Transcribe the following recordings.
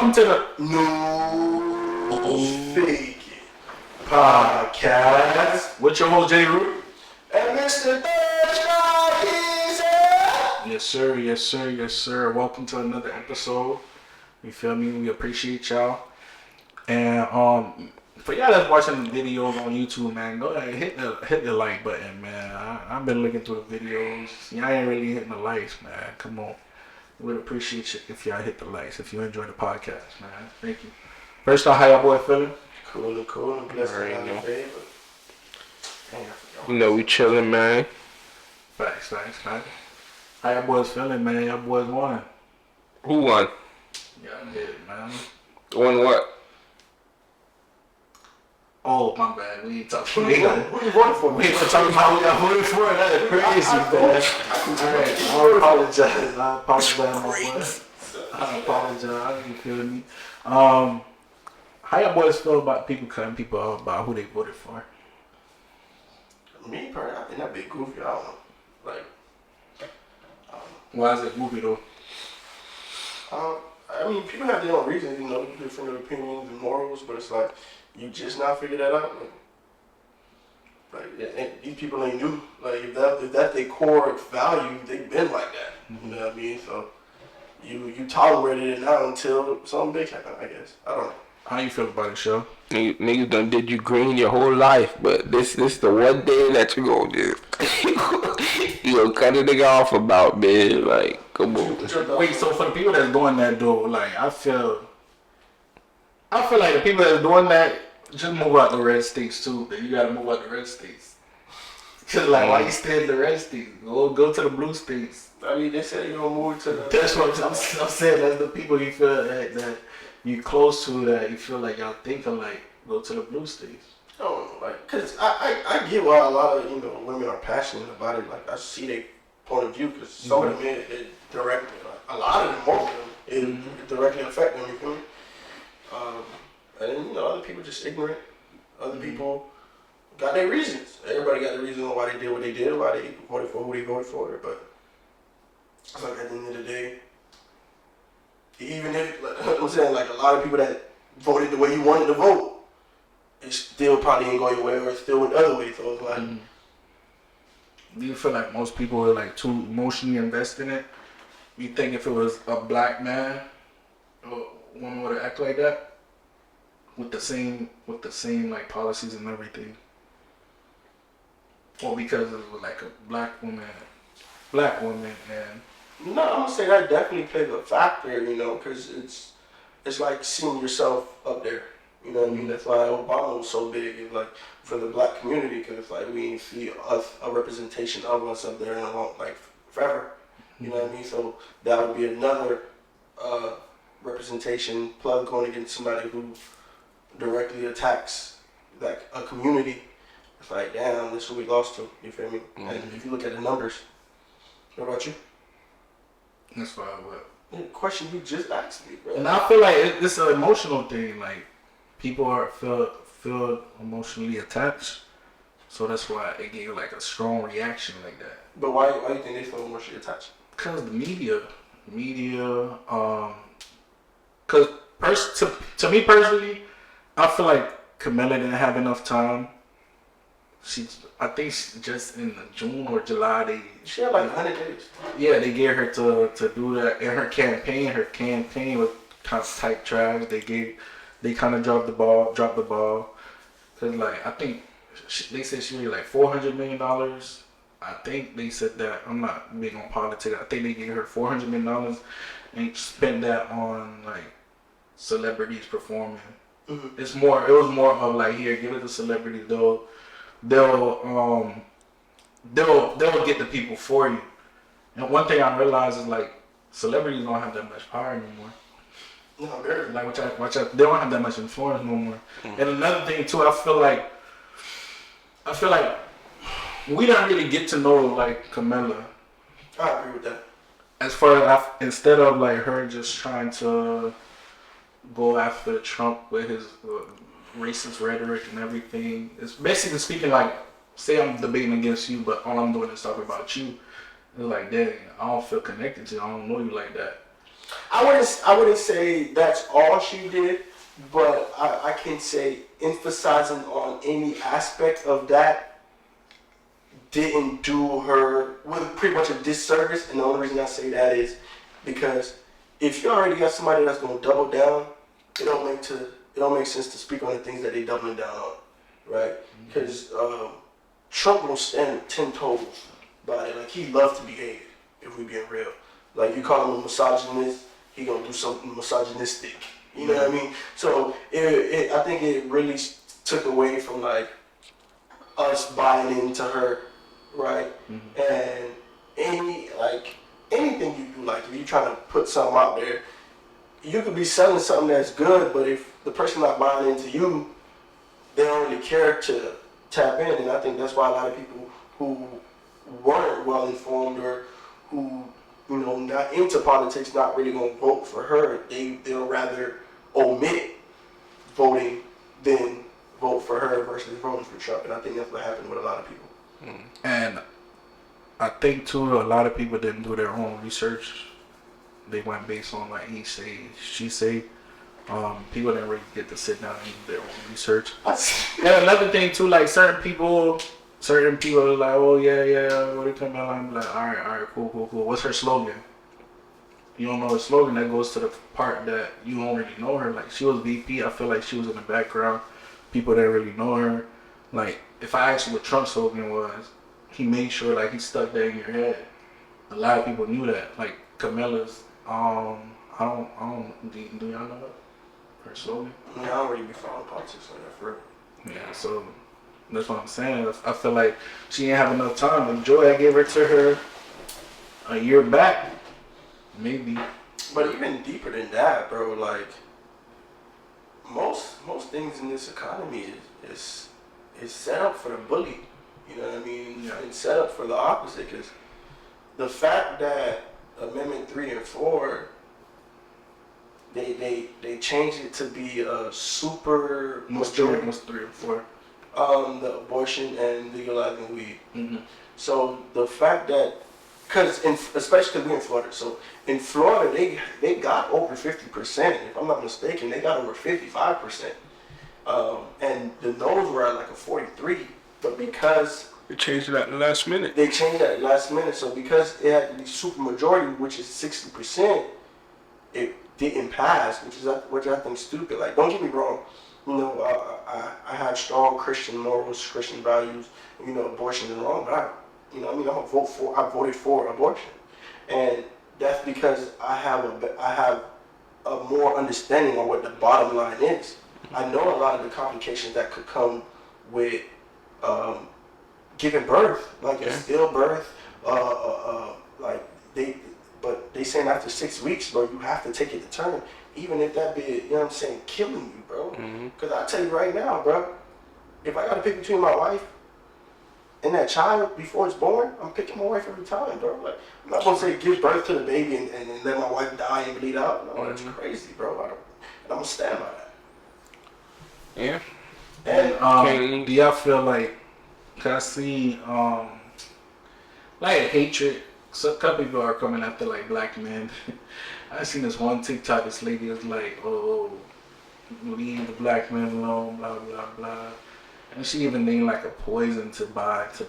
welcome to the Podcast with your host Jay Root and Mr. Yes sir. Welcome to another episode. You feel me? We appreciate y'all. And for y'all that's watching the videos on YouTube, man, go ahead hit the like button, man. I've been looking through the videos. Y'all ain't really hitting the likes, man. Come on. We'd appreciate you if y'all hit the likes, if you enjoy the podcast, man. Thank you. First off, how y'all boy feeling? Cool. Blessed Right, and no. favor. You know we chilling, man. Facts. How y'all boys feeling, man? Y'all boys won. Who won? Y'all did, man. Won what? Oh, my bad. We ain't talking. Who you voting for? We ain't talking about who y'all voted for. That is crazy, man. Alright, I apologize, my boy. You feel me? How y'all boys feel about people cutting people off about who they voted for? Me, personally, I think that big goofy. I don't know. Like, Why is it goofy though? I mean, people have their own reasons, you know, different opinions and morals, but it's like, you just now figure that out. Like and these people ain't new. Like, if that's their core value, they've been like that. Mm-hmm. You know what I mean? So, you tolerated it now until something big happened, I guess. I don't know. How you feel about it, show? Niggas done did you green your whole life, but this the one day that you gonna do. You gonna cut a nigga off about, man. Like, come on. Wait, so for the people that's doing that though, like I feel like the people that's doing that just move out the red states too. That you gotta move out the red states. Cause like why you stay in the red states? Go to the blue states. I mean, they said you're gonna move to the. That's what I'm saying. That's the people you feel that you close to, that you feel like y'all think alike. Go to the blue states. I don't know, like, cause I get why a lot of women are passionate about it. Like, I see their point of view, cause some of them it directly, like, a lot of them, most of them, it directly affect them. You feel me? And then other people just ignorant. Other people got their reasons. Everybody got their reasons on why they did what they did, why they voted for who they voted for. But it's like at the end of the day, even if, like, I'm saying, like, a lot of people that voted the way you wanted to vote, it still probably ain't going your way, or it still went the other way. So it's like, Do you feel like most people are like too emotionally invested in it? You think if it was a black man, woman would act like that with the same like policies and everything, or because it was like a black woman, and no, I'm gonna say that definitely plays a factor, because it's like seeing yourself up there. You know what I mean? That's why Obama was so big, is like for the black community, because it's like we didn't see a representation of us up there in a long, like forever. You know what I mean? So that would be another representation plug going against somebody who directly attacks like a community. It's like, damn, this is what we lost to. You feel me? Mm-hmm. And if you look at the numbers, what about you? that's why I would. The question you just asked me, bro. And I feel like it's an emotional thing. Like people feel emotionally attached, so that's why it gave like a strong reaction like that. But why do you think they feel emotionally attached? Cause the media, cause to me personally, I feel like Camilla didn't have enough time. I think just in June or July She had like 100 days. Yeah, they gave her to do that in her campaign. Her campaign was kind of tight trash. They kind of dropped the ball. Cause like I think they said she made like $400 million. I think they said that. I'm not big on politics. I think they gave her $400 million and spent that on like celebrities performing. Mm-hmm. It was more of like, here, give it to celebrities. They'll get the people for you. And one thing I realized is like celebrities don't have that much power anymore. No, barely. Like watch out, they don't have that much influence no more. Mm-hmm. And another thing too, I feel like we don't really get to know like Camilla. I agree with that. As far as instead of like her just trying to go after Trump with his racist rhetoric and everything, it's basically speaking like, say I'm debating against you, but all I'm doing is talking about you. It's like, dang, I don't feel connected to you. I don't know you like that. I wouldn't say that's all she did, but I can say emphasizing on any aspect of that didn't do her with pretty much a disservice. And the only reason I say that is because if you already got somebody that's gonna double down, it don't make sense to speak on the things that they doubling down on, right? Because Trump will stand 10 toes by it. Like, he loves to be hated, if we being real. Like, you call him a misogynist, he gonna do something misogynistic. You know what I mean? So I think it really took away from like us buying into her, right? And anything you do, like if you trying to put something out there, you could be selling something that's good, but if the person not buying into you, they don't really care to tap in. And I think that's why a lot of people who weren't well informed or who not into politics, not really gonna vote for her. They'll rather omit voting than vote for her versus voting for Trump. And I think that's what happened with a lot of people. And I think too, a lot of people didn't do their own research. They went based on like he say, she say. People didn't really get to sit down and do their own research. And another thing too, like certain people are like, oh yeah, what are you talking about? I'm like, all right, cool. What's her slogan? You don't know her slogan. That goes to the part that you don't really know her. Like, she was VP. I feel like she was in the background. People didn't really know her. Like, if I asked you what Trump's slogan was, he made sure like he stuck that in your head. A lot of people knew that. Like Camilla's, I don't. Do y'all know her slogan? I don't really be following politics like that for real. Yeah, so that's what I'm saying. I feel like she didn't have enough time. The joy I gave her to her a year back, maybe. But even deeper than that, bro, like most things in this economy is set up for the bully. You know what I mean? Yeah. It's set up for the opposite. Because the fact that Amendment 3 and 4, they changed it to be a super majority. What's 3 or 4? The abortion and legalizing weed. Mm-hmm. So the fact that, especially because we're in Florida, so in Florida they got over 50%. If I'm not mistaken, they got over 55%. And the no's were at like a 43. But because They changed it at the last minute. they changed that last minute, so because it had to be super majority, which is 60%, it didn't pass, which I think is stupid. Like, don't get me wrong, I have strong Christian morals, Christian values. Abortion is wrong, but I voted for abortion, and that's because I have a more understanding on what the bottom line is. I know a lot of the complications that could come with giving birth, like a stillbirth, but they saying after 6 weeks, bro, you have to take it to term, even if that be, killing you, bro. Because I tell you right now, bro, if I got to pick between my wife and that child before it's born, I'm picking my wife every time, bro. Like, I'm not gonna say give birth to the baby and let my wife die and bleed out. No, that's crazy, bro. And I'm gonna stand by that. Yeah. And do y'all feel like, cause I see like hatred. So a couple people are coming after like black men. I seen this one TikTok. This lady was like, "Oh, leave the black men alone," blah blah blah. And she even named like a poison to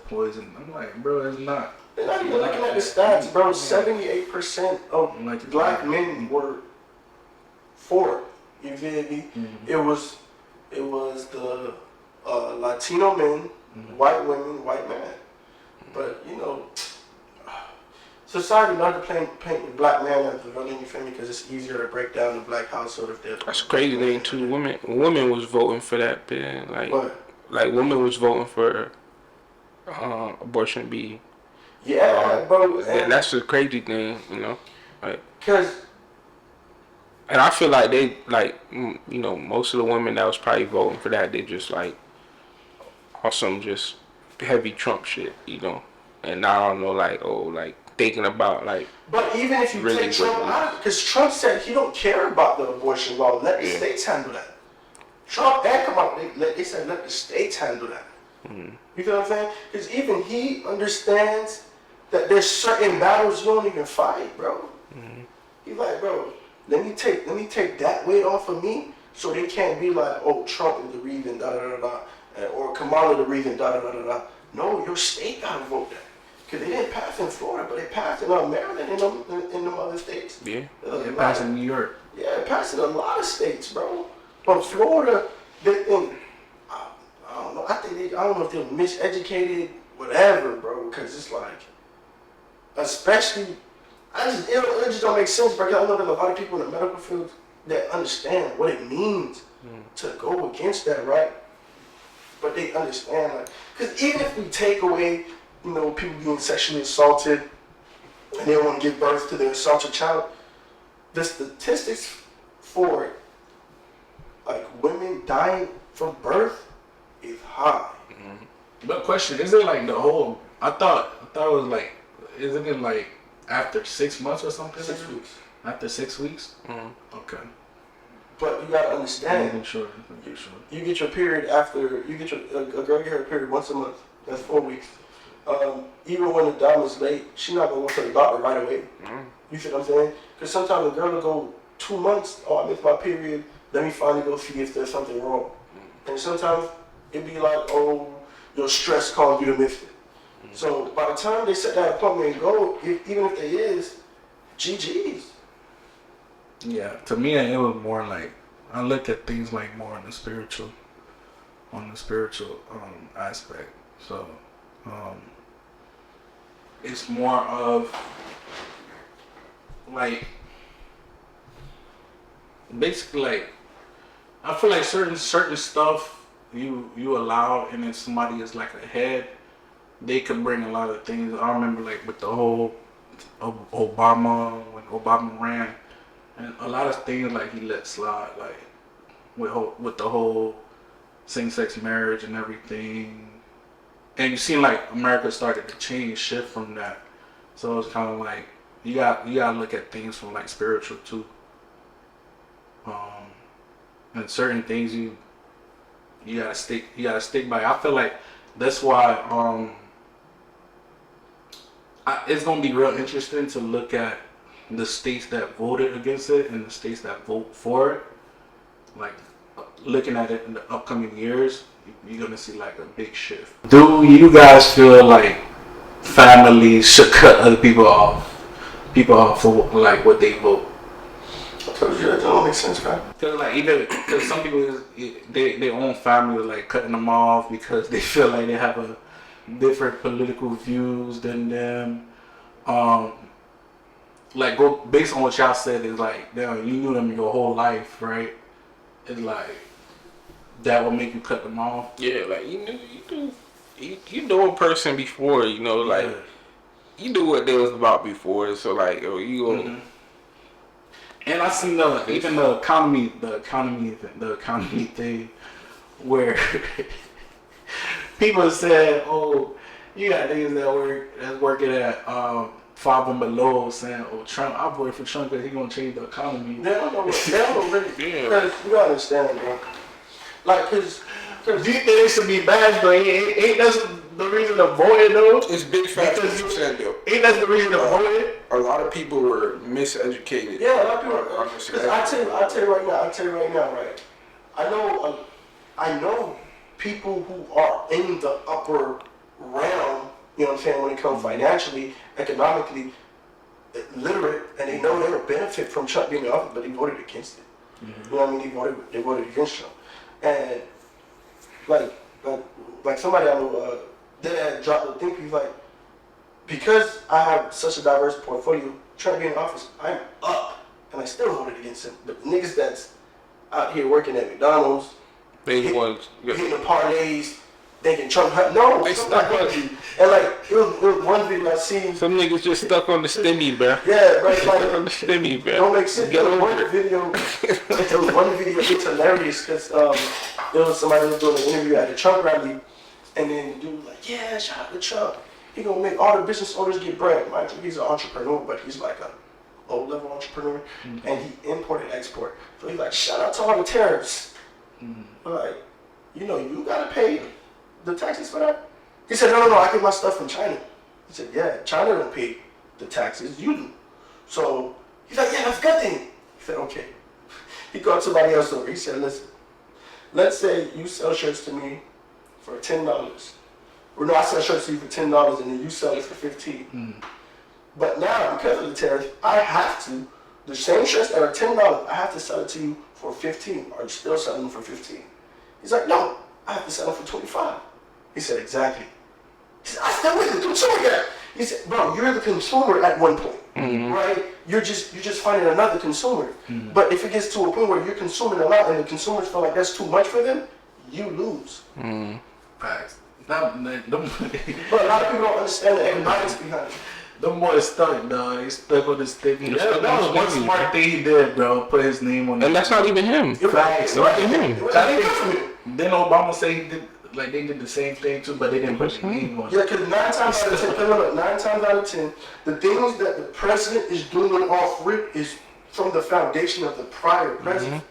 poison. I'm like, bro, it's not. They're not even looking at the stats, bro. 78% of black men were for it. You feel me? It was the Latino men, white women, white men. But society love to paint the black man as the villain. You feel me? Because it's easier to break down the black household if they're. That's a crazy thing too. Women was voting for that, man. Like, what? Like women was voting for abortion to be. Yeah, bro. That's the crazy thing, like. Cause. And I feel like they most of the women that was probably voting for that, they just like on some just heavy Trump shit, And I don't know, like thinking about like. But even if you really take Trump out, because Trump said he don't care about the abortion law. Let the states handle that. Trump and Kamala, they said let the states handle that. You feel what I'm saying? Because even he understands that there's certain battles you don't even fight, bro. He's like, bro, let me take that weight off of me, so they can't be like, oh, Trump is the reason, da da da da, or Kamala the reason, da da da da da. No, your state gotta vote that. Because they didn't pass in Florida, but they passed in Maryland and in them other states. Yeah. It passed in New York. Yeah, it passed in a lot of states, bro. But Florida, I don't know. I don't know if they're miseducated, whatever, bro. Because it's like, especially, it just don't make sense, bro. I know there's a lot of people in the medical field that understand what it means to go against that, right? But they understand, like, because even if we take away, people being sexually assaulted and they don't want to give birth to their assaulted child, the statistics for it, like women dying from birth, is high. But question, is it like the whole? I thought it was like, isn't it like after 6 months or something? 6 weeks. After 6 weeks? Okay. But you gotta understand. Sure. You get your period after a girl get her period once a month. That's 4 weeks. Even when the dime is late, she's not gonna go to the doctor right away. You see what I'm saying? Because sometimes a girl will go 2 months. Oh, I missed my period. Let me finally go see if there's something wrong. And sometimes it be like, oh, your stress caused you to miss it. So by the time they set that appointment and go, even if they is, GG's. Yeah, to me it was more like, I look at things like more on the spiritual aspect. So it's more of like, basically, like, I feel like certain stuff you allow, and then somebody is like ahead, they could bring a lot of things. I remember like with the whole Obama, when Obama ran, and a lot of things like he let slide, like with the whole same-sex marriage and everything. And you seen like America started to shift from that. So it's kind of like you gotta look at things from like spiritual too. And certain things you gotta stick by. I feel like that's why it's gonna be real interesting to look at the states that voted against it and the states that vote for it. Like, looking at it in the upcoming years, you're gonna see like a big shift. Do you guys feel like families should cut other people off for like what they vote? I told you that don't make sense, man. Because some people, their own family, like cutting them off because they feel like they have a different political views than them. Like, go based on what y'all said, is like, damn, you knew them your whole life, right? It's like that will make you cut them off. Yeah, like you knew a person before, like you knew what they was about before, so like, you gonna. And I seen the economy thing, where people said, "Oh, you got niggas that's working at 5 and below saying, oh, Trump, I voted for Trump because he gonna change the economy." They don't know really. Because you gotta understand, bro. Like, do you think they should be bad, but ain't that's the reason to vote it, though? It's big facts what you said, though. Ain't that the reason to vote it? A lot of people were miseducated. Yeah, a lot of people are. Because I tell you right now, right? I know people who are in the upper realm, you know what I'm saying, when it comes financially, economically literate, and they know they would benefit from Trump being in office, but they voted against it. You know what I mean? They voted against Trump. And like somebody I know that had dropped the thing, he's like, because I have such a diverse portfolio, trying to be in office, I'm up, and I still voted against him. But niggas that's out here working at McDonald's, hitting the parlays, thinking Trump, no, they stuck on you. And like, it was one video I seen. Some niggas just stuck on the stimmy, bro. Yeah, right. Like, on the stimmy, bro. Don't make sense. There was one video, it's hilarious, because there was somebody who was doing an interview at the Trump rally, and then the dude was like, yeah, shout out to Trump. He gonna make all the business owners get bread. Mind you, he's an entrepreneur, but he's like a low-level entrepreneur, and he import-export. So he's like, shout out to all the tariffs. Like, you gotta pay the taxes for that? He said, no, I get my stuff from China. He said, yeah, China don't pay the taxes, you do. So He's like, yeah, that's a good thing. He said, okay. He called somebody else over. He said, listen, let's say you sell shirts to me for $10. Or no, I sell shirts to you for $10 and then you sell it for $15. But now, because of the tariff, I have to, the same shirts that are $10, I have to sell it to you for $15. Are you still selling them for $15? He's like, no, I have to sell them for $25. He said, exactly. He said, I still with the consumer guy. He said, bro, you're the consumer at one point, right? You're just finding another consumer. But if it gets to a point where you're consuming a lot and the consumers feel like that's too much for them, you lose. Facts. But a lot of people don't understand the economics behind it. Them boys stuck, dog. He stuck on his thing. That was one smart thing he did, bro. Put his name on it. And that's not even him. Facts. Not even him. Then Obama say he did, like they did the same thing too, but they didn't put his name on it. Yeah, because 9 times out of 10, the things that the president is doing off rip is from the foundation of the prior president.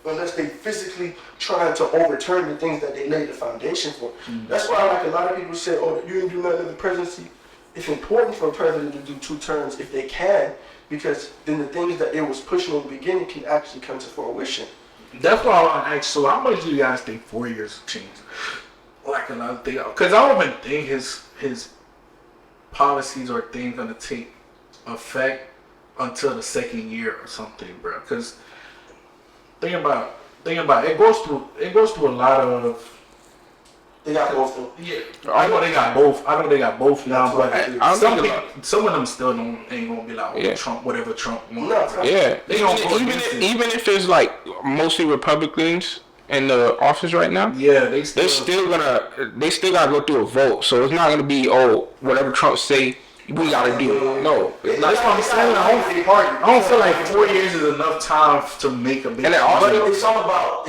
Unless they physically trying to overturn the things that they laid the foundation for. That's why, like, a lot of people say, oh, you didn't do nothing in the presidency. It's important for a president to do 2 terms if they can, because then the things that they was pushing in the beginning can actually come to fruition. That's why I want to ask, so how much do you guys think 4 years change? Like another thing, because I don't even think his policies or things gonna take effect until the second year or something, bro. Because think about it goes through a lot of. They got both of them. Yeah, I know they got both now, but some of them still ain't gonna be like, oh, Trump, whatever Trump wants. Yeah, they gonna go even if it's like mostly Republicans in the office right now. Yeah, they still gotta go through a vote. So it's not gonna be whatever Trump say we gotta do. No, that's what I'm saying. I don't feel like 4 years is enough time to make a big. And it's all about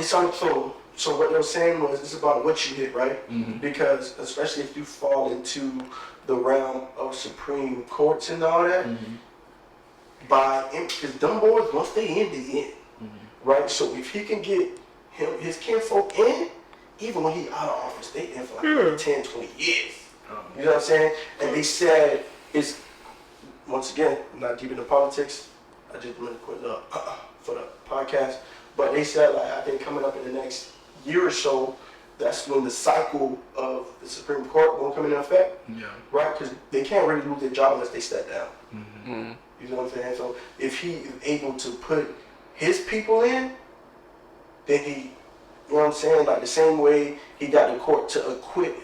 So what they were saying was it's about what you hit, right? Because especially if you fall into the realm of Supreme Courts and all that, because them boys, once they in, they in, right? So if he can get his kinfolk in, even when he out of office, they in for like 10, 20 years. You know what I'm saying? And they said it's, once again, I'm not deep into politics. I just want to quit for the podcast. But they said, like, I think coming up in the next year or so, that's when the cycle of the Supreme Court won't come into effect. Yeah. Right? Because they can't really lose their job unless they step down. You know what I'm saying? So if he is able to put his people in, then he, you know what I'm saying? Like the same way he got the court to acquit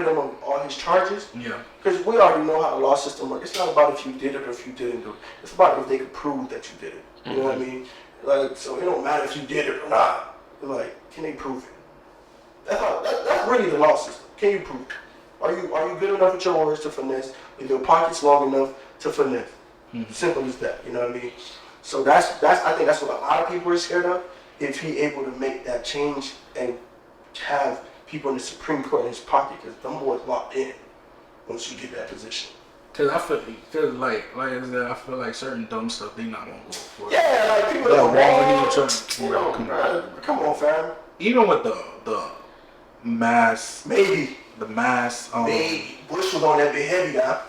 him of all his charges. Yeah. Because we already know how the law system works. It's not about if you did it or if you didn't do it. It's about if they could prove that you did it. You know what I mean? Like, so it don't matter if you did it or not. Like, can they prove it? That's really the law system. Can you prove it? Are you good enough with your words to finesse? Is your pockets long enough to finesse? Simple as that. You know what I mean? So that's I think that's what a lot of people are scared of. If he able to make that change and have people in the Supreme Court in his pocket, because them boys locked in once you get that position. Cause I feel like I said, I feel like certain dumb stuff they not gonna go for. Yeah, like people come on, fam. Even with the mass, maybe Bush was on that big heavy now.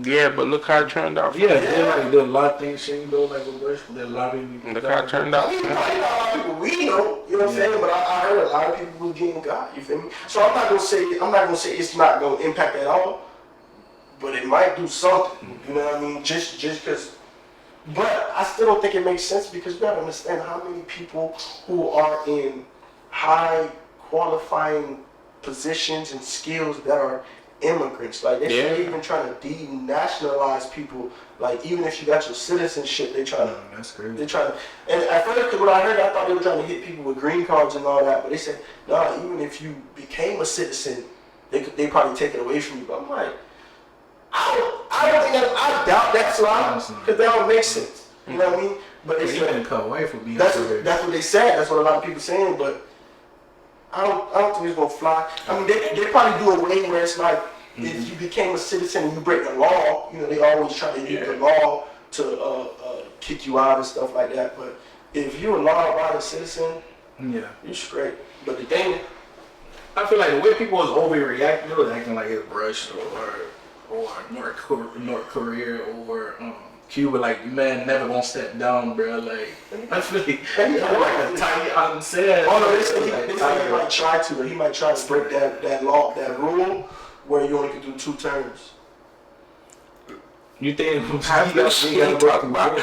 Yeah, but look how it turned out. Yeah, they did a lot of things shouldn't go like with Bush. Did a lot of people. Look how it turned out. I mean, a lot of people we know, you know what I'm saying? But I heard a lot of people were getting got. You feel me? So I'm not gonna say it's not gonna impact at all. But it might do something, you know what I mean? Just because. But I still don't think it makes sense because you gotta understand how many people who are in high qualifying positions and skills that are immigrants. Like they're even trying to denationalize people. Like even if you got your citizenship, they try to. That's crazy. They try to. And at first, because what I heard, I thought they were trying to hit people with green cards and all that. But they said, no, even if you became a citizen, they probably take it away from you. But I'm like. I doubt that's right because that don't make sense. You know what I mean? But it's even cut away from me. That's what they said. That's what a lot of people saying. But I don't think it's gonna fly. I mean, they probably do a way where it's like if you became a citizen and you break the law, you know, they always try to use the law to kick you out and stuff like that. But if you're a law-abiding citizen, you're straight. But the thing, I feel like the way people was overreacting, they was acting like it's Russia or North Korea or Cuba, like, man, never gonna step down, bro. Like, I feel like a tiny. I'm saying. Oh no, they say he might try to, but he might try to break that law, that rule, where you only can do 2 terms. You think half of the shit he talk about,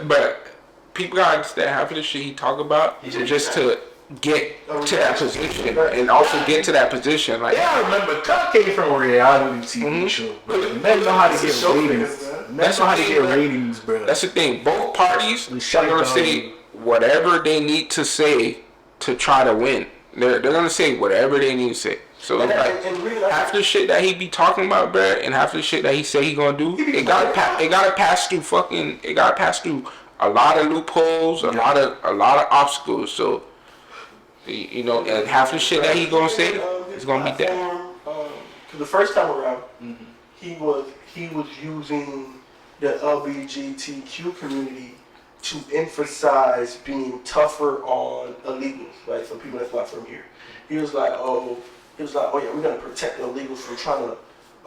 but people gotta understand half of the shit he talk about is just to get to that position and also get to that position. Like, yeah, I remember Cut came from a reality TV show, bro. Men know how to get ratings. Men know how to get ratings, bro. That's the thing. Both parties are gonna say whatever they need to say to try to win. They're gonna say whatever they need to say. So like half the shit that he be talking about, bro, and half the shit that he say he gonna do, it gotta pass through a lot of loopholes, a lot of obstacles. So you know, and half the shit that he gonna say is gonna be that. Cause the first time around, he was using the LGBTQ community to emphasize being tougher on illegals, right? So people that's not from here. He was like, oh yeah, we're gonna protect the illegals from trying to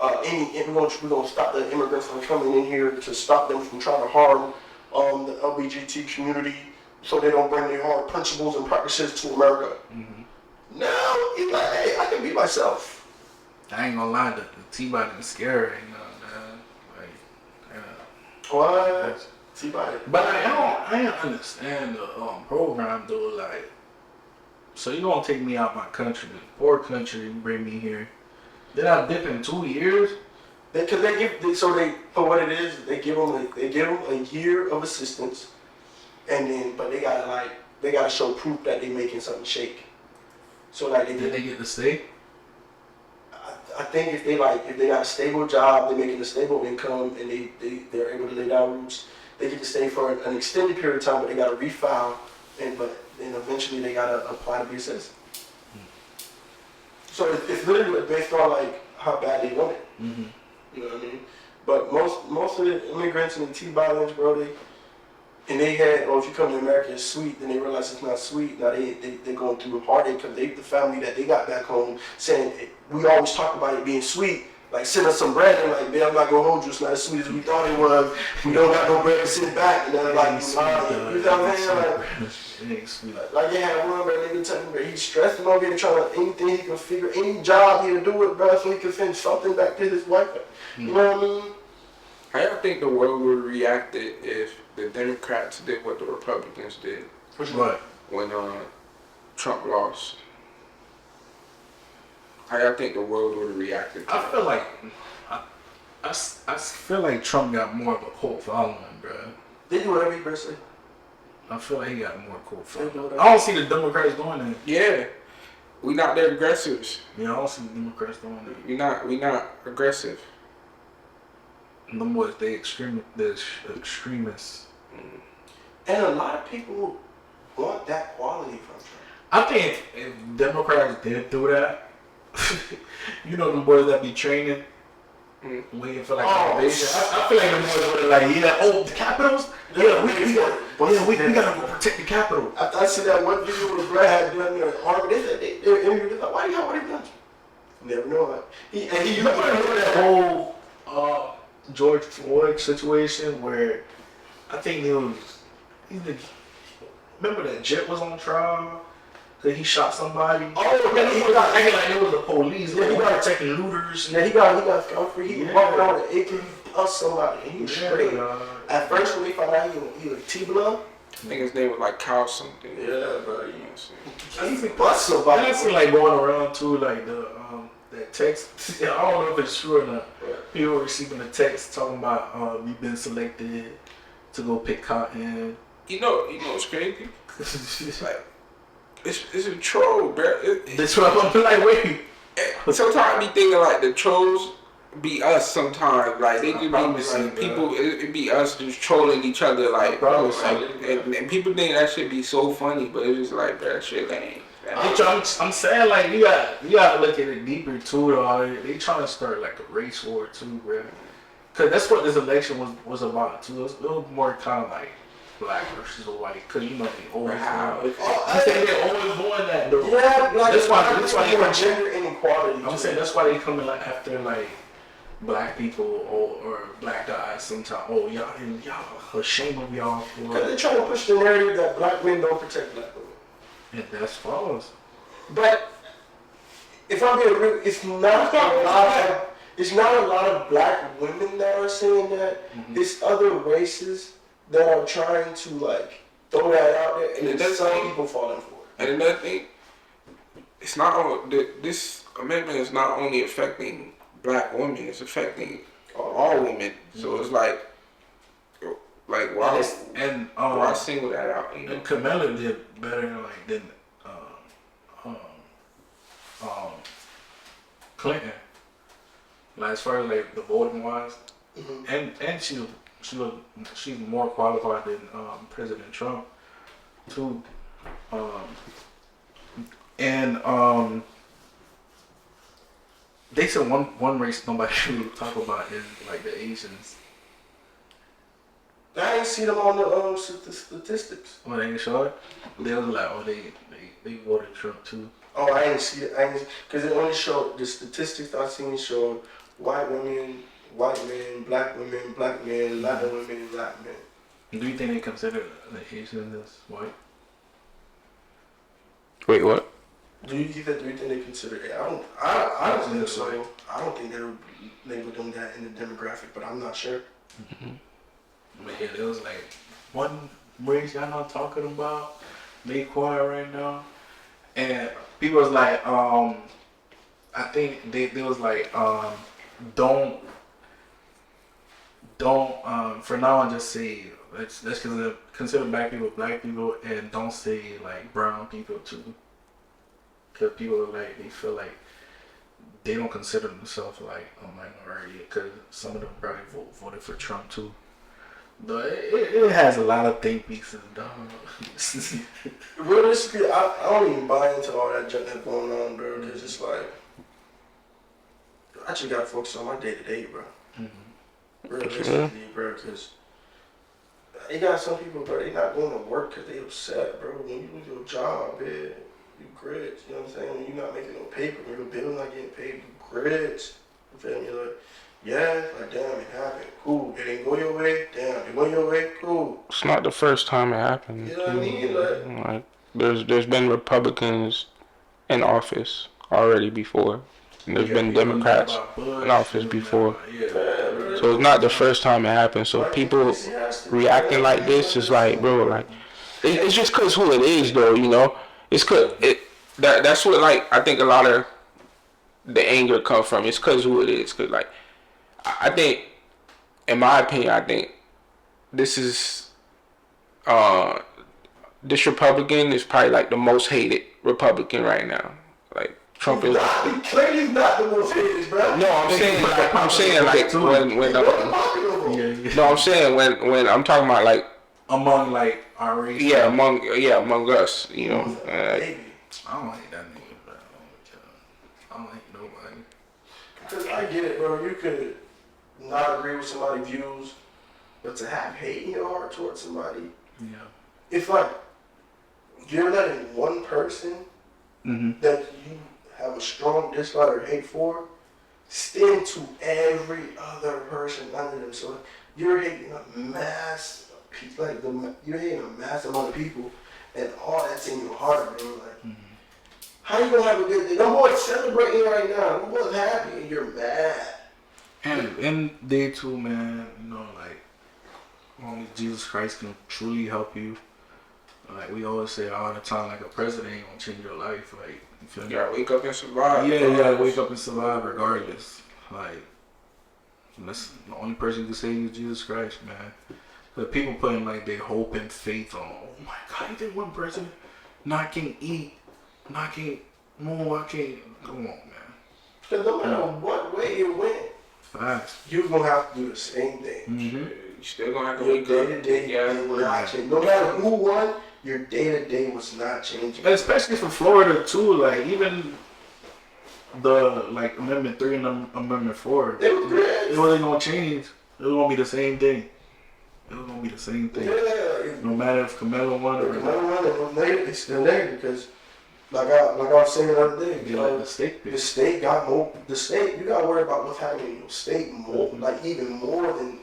we're gonna stop the immigrants from coming in here to stop them from trying to harm the LGBT community, so they don't bring their hard principles and practices to America. Now he's like, hey, I can be myself. I ain't gonna lie, the T-Body is scary, you know, man. Like, What? T-Body. But I don't understand the program though. Like, so you gonna take me out my country, poor country, and bring me here? Then I dip in 2 years. For what it is, they give them a year of assistance, and then but they gotta show proof that they making something shake. So like Did they get to stay? I think if they got a stable job, they're making a stable income, and they're able to lay down roots, they get to stay for an extended period of time, but they got to refile, and eventually they got to apply to be a citizen. So it's literally based on like how bad they want it. You know what I mean? But most of the immigrants and the T-Bodies, bro, they had, if you come to America, it's sweet, then they realize it's not sweet. Now they're going through heartache because the family that they got back home saying, we always talk about it being sweet. Like, send us some bread, and like, man, I'm not going to hold you. It's not as sweet as we thought it was. We don't got no bread to sit back. And they're like, you know what I'm saying? It ain't sweet. Like, you had one, bro, they telling me, bro, he's stressed and all getting trying to, anything he can figure, any job he'll do it, bro, so he can send something back to his wife. You know what I mean? How y'all think the world would have reacted if the Democrats did what the Republicans did? What? When Trump lost. How y'all think the world would have reacted to I feel like I feel like Trump got more of a cult following, bro. They do whatever he better say. I feel like he got more cult following. I don't see the Democrats doing that. Yeah. We not their aggressors. Yeah, I don't see the Democrats doing that. We not aggressive. The more they extremists. And a lot of people want that quality from Trump. I think if Democrats did do that, you know the boys that be training, waiting for like invasion. I feel like the boys would like, the Capitals? Yeah, we gotta go protect the Capitol. I see that one video with Brad had done the army. They said they interviewed like, why do you have what he done? Never know it. You remember that whole George Floyd situation where I think remember that Jet was on trial? Cause he shot somebody. Oh, yeah, he was acting like it was the police. Yeah, he got protecting looters. Yeah, he got found free. He walked around with an AK, plus somebody, and he was straight. At first, when they found out he was T-Blood, I think his name was like Kyle something. Yeah, bro. He bust somebody. And I see like going around too, like that text. I don't know if it's true or not. People were receiving a text talking about we've been selected to go pick cotton. You know what's crazy? Like, it's a troll, bro. That's what I'm like. Wait. Sometimes I be thinking like the trolls be us. Sometimes like they could be like people. It be us just trolling each other. Like, and people think that shit be so funny, but it's just like, bro, that shit lame. I'm saying like you gotta look at it deeper too. Though they trying to start like a race war too, bro. Cause that's what this election was about too. It was more kind of like black versus white, cause you know they always they're always doing that though. Yeah, like that's why they gender inequality. I'm saying that's why they coming like after like black people or black guys sometimes. Oh, y'all ashamed of y'all Because for. they're trying to push the narrative that black men don't protect black women. And that's false. But if I'm being real, it's not a lot of black women that are saying that. Mhm. It's other races that are trying to like throw that out there, and then some people falling for it. And another thing, it's not all, this amendment is not only affecting black women, it's affecting all women. So it's like why why single that out? You know? And Kamala did better than Clinton. Like as far as like the voting wise, and she's more qualified than President Trump too. And they said one race nobody really talk about is like the Asians. I ain't see them on the statistics. Well, they ain't show it. They was like, oh, they voted Trump too. Oh, I didn't see it. Because it only showed the statistics I seen showed white women, white men, black men, Latin women, Latin men. Do you think they consider the Asians as white? Wait, what? Do you think they consider it? I don't think so. I don't think they would label them that in the demographic, but I'm not sure. But yeah, there was like one race y'all not talking about. They quiet right now, and people was like, I think they was like, don't for now on just say let's consider black people, and don't say like brown people too, because people are like they feel like they don't consider themselves like a minority, because some of them probably voted for Trump too. But it has a lot of think pieces, dog. Realistically, I don't even buy into all that junk that's going on, bro. Because it's like, I just gotta focus on my day to day, bro. Realistically, bro. Because you got some people, bro, they not going to work because they upset, bro. When you lose your job, man, you grit. You know what I'm saying? When you're not making no paper, when your bill's not getting paid, you grit. You feel me? Like, yeah, like damn, it happened. Cool. It didn't go your way. Damn, it went your way. Cool. It's not the first time it happened. You know what I mean? Like there's been Republicans in office already before. And there's been Democrats in office before. So it's not the first time it happened. So people reacting like this is like, bro, like it's just cause who it is, though. You know, it's cause that's what like I think a lot of the anger come from. It's cause who it is. Cause like I think, in my opinion, I think this is this Republican is probably like the most hated Republican right now. Like Trump is. Clearly not the most hated, bro. No, I'm saying like when no, I'm saying when I'm talking about like among like our race. Yeah, among us, you know. I don't hate that nigga, bro. I don't hate nobody. Because I get it, bro. You could not agree with somebody's views, but to have hate in your heart towards somebody, if like you're letting one person that you have a strong dislike or hate for extend to every other person under them. So you're hating a mass you're hating a mass amount of people, and all that's in your heart, bro. Like, how you gonna have a good day? Them boys celebrating right now. Them boys happy, and you're mad. And day two, man, you know, like only Jesus Christ can truly help you. Like we always say all the time, like a president ain't gonna change your life. Like you feel me? You gotta wake up and survive. Yeah, you gotta wake up and survive regardless. Like that's the only person who can save you is Jesus Christ, man. But people putting like their hope and faith on, oh my God, you think one person not can eat, not can move, I can't. Come on, man. Because no matter what way it went, facts. You're gonna have to do the same thing. You still gonna have to your wake day up. to day will not change. No matter who won, your day to day was not changing. And especially for Florida too, like even the like Amendment 3 and Amendment 4, it wasn't gonna change. It was gonna be the same thing. It was gonna be the same thing. Yeah. No matter if Kamala won or not. It's still negative because like I was saying the other day, Like the state. the state got more. The state, you gotta worry about what's happening in your state more, like even more than.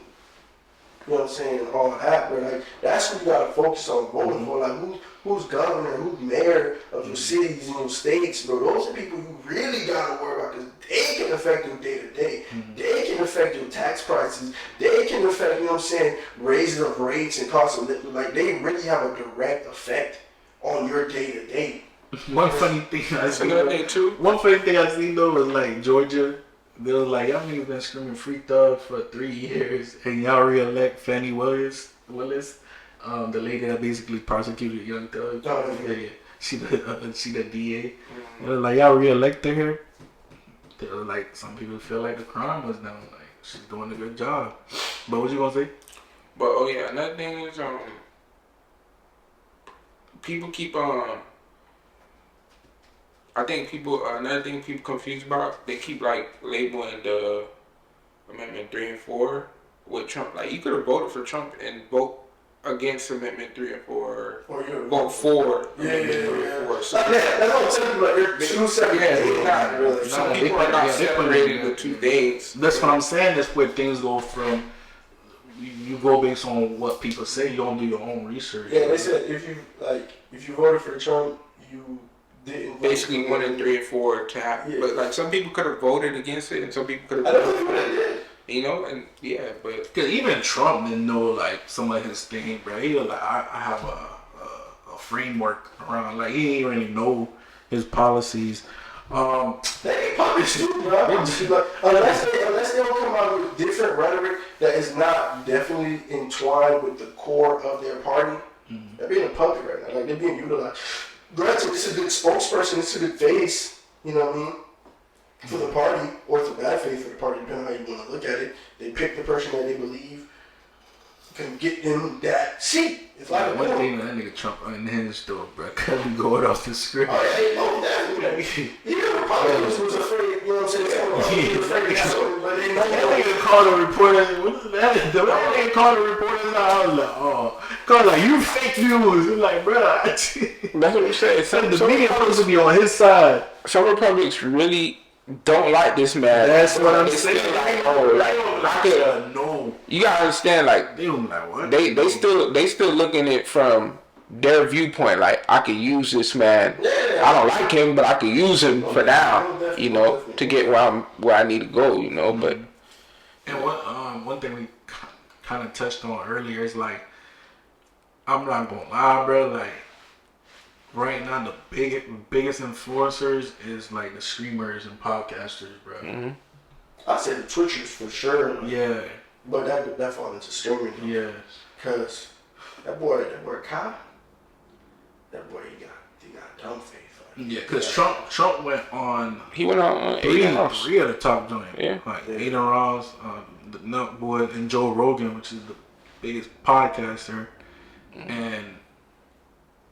You know what I'm saying, and all that, but like that's what you gotta focus on voting for. Like who's governor, who's mayor of your cities and your states, bro. Those are people you really gotta worry about because they can affect your day to day. They can affect your tax prices. They can affect, you know what I'm saying, raising of rates and cost of living. Like they really have a direct effect on your day to day. One funny thing I seen, though was like Georgia. They was like, y'all niggas been screaming free thug for 3 years, and y'all re-elect Fannie Willis, the lady that basically prosecuted Young Thug. Yeah. She the DA. They was like, y'all re-elected her. They was like, some people feel like the crime was done. Like she's doing a good job. But what you gonna say? But another thing is people keep another thing people confused about, they keep like labeling the Amendment 3 and 4 with Trump. Like you could have voted for Trump and vote against Amendment 3 and 4, or vote for Amendment 3 and 4. So that's what I'm saying, but they're two separate things. Not really. Some people are not separating the two things. That's what I'm saying. That's where things go from. You go based on what people say. You don't do your own research. Yeah, they said if you voted for Trump, you didn't basically 1 and 3 and 4 to happen. Yeah. But like some people could have voted against it, and some people could have voted for it. You know, and yeah, but because even Trump didn't know like some of his thing, bro. He was like, I have a framework around. Like he didn't really know his policies. They probably should, bro. Unless they don't come out with different rhetoric that is not definitely entwined with the core of their party. They're being a puppet right now. Like they're being utilized. Granted, this is a good spokesperson. This is a good face. You know what I mean? For the party, or it's a bad face for the party, depending on how you want to look at it. They pick the person that they believe can get them that seat. It's like one thing that nigga Trump in his store, bro. Cause he going off the script. Definitely. Even Republicans was afraid, you know what I'm saying? He was afraid to show it, but they know that nigga called the reporter. What is that? That nigga called the reporters out. I was like, oh. Cause like, you fake news. It's like, bro. That's what you said. The media supposed to be on his side. Some Republicans really don't like this man. That's what I'm saying. No. You gotta understand, like they don't like what? They still looking at it from their viewpoint. Like I could use this man. I don't like him, but I could use him for now. You know, to get where I need to go. You know, but and one thing we kind of touched on earlier is like, I'm not gonna lie, bro. Like right now, the biggest influencers is like the streamers and podcasters, bro. Mm-hmm. I said the Twitchers for sure. Yeah. But that falls into streaming. Yeah. Cause that boy Kai, that boy he got dumb faith. Like, yeah, cause Trump went on. He went on three of the top joints. Yeah. Like Aiden Ross, the Nut Boy, and Joe Rogan, which is the biggest podcaster, and.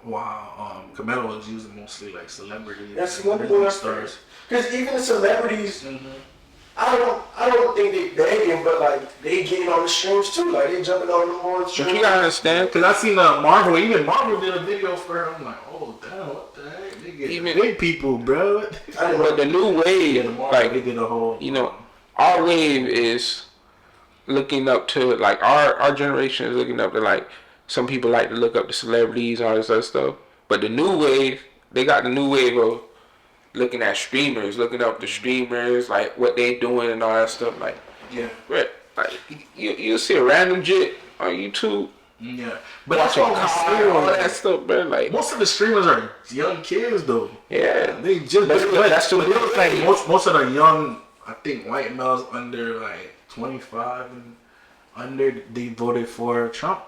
Wow, Camelo is using mostly like celebrities. That's one thing stars. Because even the celebrities, I don't think they begging, but like they getting on the streams too. Like they jumping on the more streams. You gotta understand, because I seen Marvel. Even Marvel did a video for her. I'm like, oh damn, what the heck? They get big people, bro. But the new wave, like they did a whole. You know, our wave is looking up to like our generation is looking up to like. Some people like to look up the celebrities and all this other stuff. But the new wave, they got the new wave of looking at streamers, looking up the streamers, like what they doing and all that stuff. Like, yeah, right. Like you'll see a random jit on YouTube. Yeah, but that's what I'm saying. All that stuff, man. Like most of the streamers are young kids, though. Yeah, they just. That's the real thing. Most of the young, I think, white males under like 25 and under, they voted for Trump.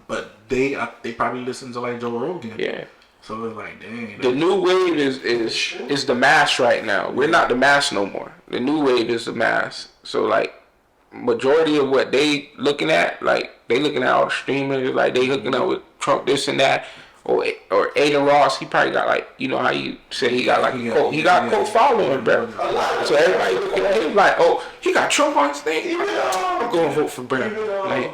But they probably listen to like Joe Rogan. Yeah. So it's like, dang. The new wave is the mass right now. We're not the mass no more. The new wave is the mass. So like, majority of what they looking at, like they looking at all the streamers, like they hooking up with Trump this and that, or Aiden Ross. He probably got like, you know how you say he got like he got cult following, bro. So everybody looking at him like, oh, he got Trump on his thing. I'm going to vote for Brent. Like.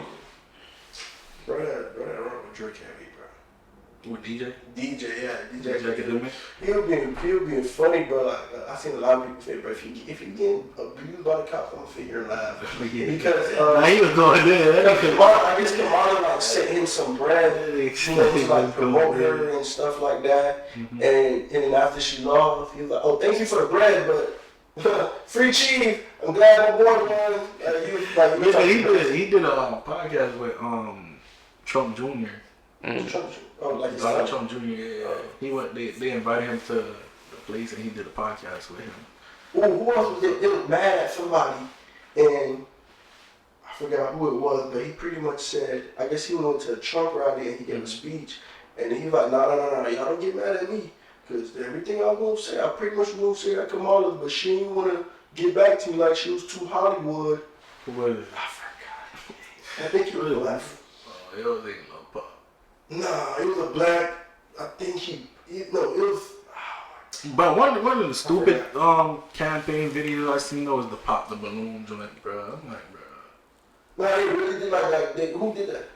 Bro, that wrong with Drake heavy, bro. With DJ? DJ DJ Academic? He was being funny, bro. Like, I seen a lot of people say, bro, if you getting abused by the cops, I'm gonna sit here and laugh. Because nah, he was going there. I guess Kamala like sent him some bread, you know, to like promote her and stuff like that. Mm-hmm. And then after she lost, he was like, oh, thank you for the bread, but free chief. I'm glad I'm born one. He did a podcast with Trump Jr. Trump, like Donald Trump Jr. Yeah. He went. They invited him to the place, and he did a podcast with him. Who else was it? They was mad at somebody, and I forgot who it was, but he pretty much said, I guess he went to a Trump rally and he gave a speech, and he was like, no, y'all don't get mad at me, because everything I was gonna say, I pretty much was gonna say that Kamala, but she didn't want to get back to me like she was too Hollywood. Who was it? I forgot. I think he was black. Oh, it was ain't no pop. Nah, it was a black. I think it was. But one of the stupid campaign videos I seen was the pop the balloon joint, bro. I'm like, bro. Nah, they really did like that. Who did that?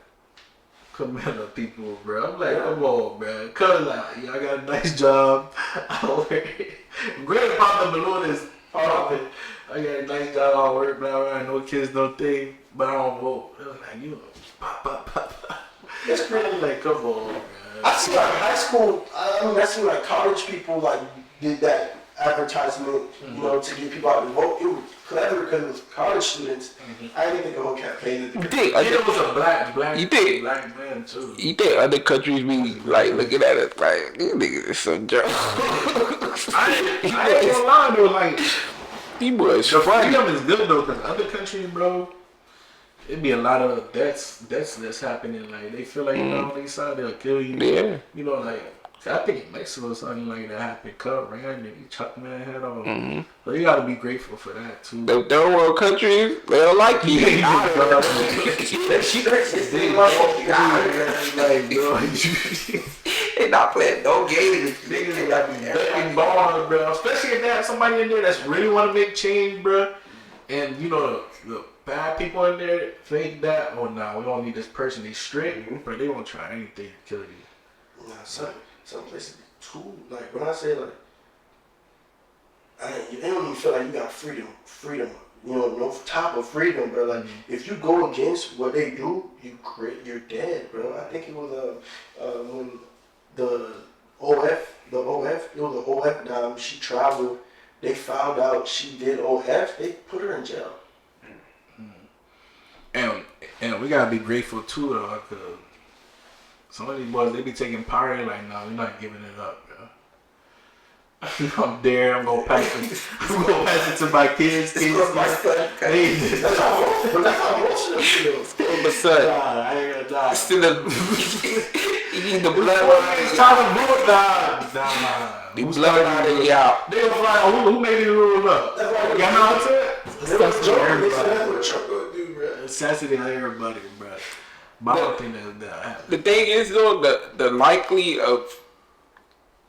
Commander people, bro. I'm like, come on, bro. Cause like, I got a nice job. Great pop the balloon is popping. I got a nice job. I work, blah, blah, no kids, no thing, but I don't vote. It was like, you pop. That's crazy. Like, come on, man. I see like high school, I see like college people like did that advertisement, you know, to get people out to vote. It was clever because it was college students. I didn't think the whole campaign. You think it was a black man too. You think other countries be like looking at it like these niggas is some jerk? I ain't gonna lie though, like these boys the funny. freedom is good though, because other countries, bro, it'd be a lot of deaths that's happening. Like they feel like you know on their side they'll kill you. Yeah. You know, like I think Mexico something like that happened. Cut ran and he chucked man head off. Mm-hmm. So you gotta be grateful for that too. The third world countries, they don't like you. They not playing no games. Niggas got be betting balls, bro. Especially if they have somebody in there that's really want to make change, bro. And you know the bad people in there think that, oh no, we don't need this person. They strict, but they won't try anything to kill you. Nah, some places too. Like when I say like, they don't even feel like you got freedom. You know, no type of freedom, bro. Like if you go against what they do, you're dead, bro. I think it was when the OF dime, she traveled. They found out she did OF. They put her in jail. And we gotta be grateful too, though, cause some of these boys they be taking power. Like, no, we're not giving it up, bro. I'm there. I'm gonna pass it to my kids. That's how emotional she is. I ain't gonna die. Still you need the bloodline. It's time to vote. Nah. The bloodline is out. They was like, who made these rules up? That's why you know what I'm saying? That's what Trump gonna do, bro. Sensitive to everybody, bro. But I don't think that happen. The thing is, though, the likely of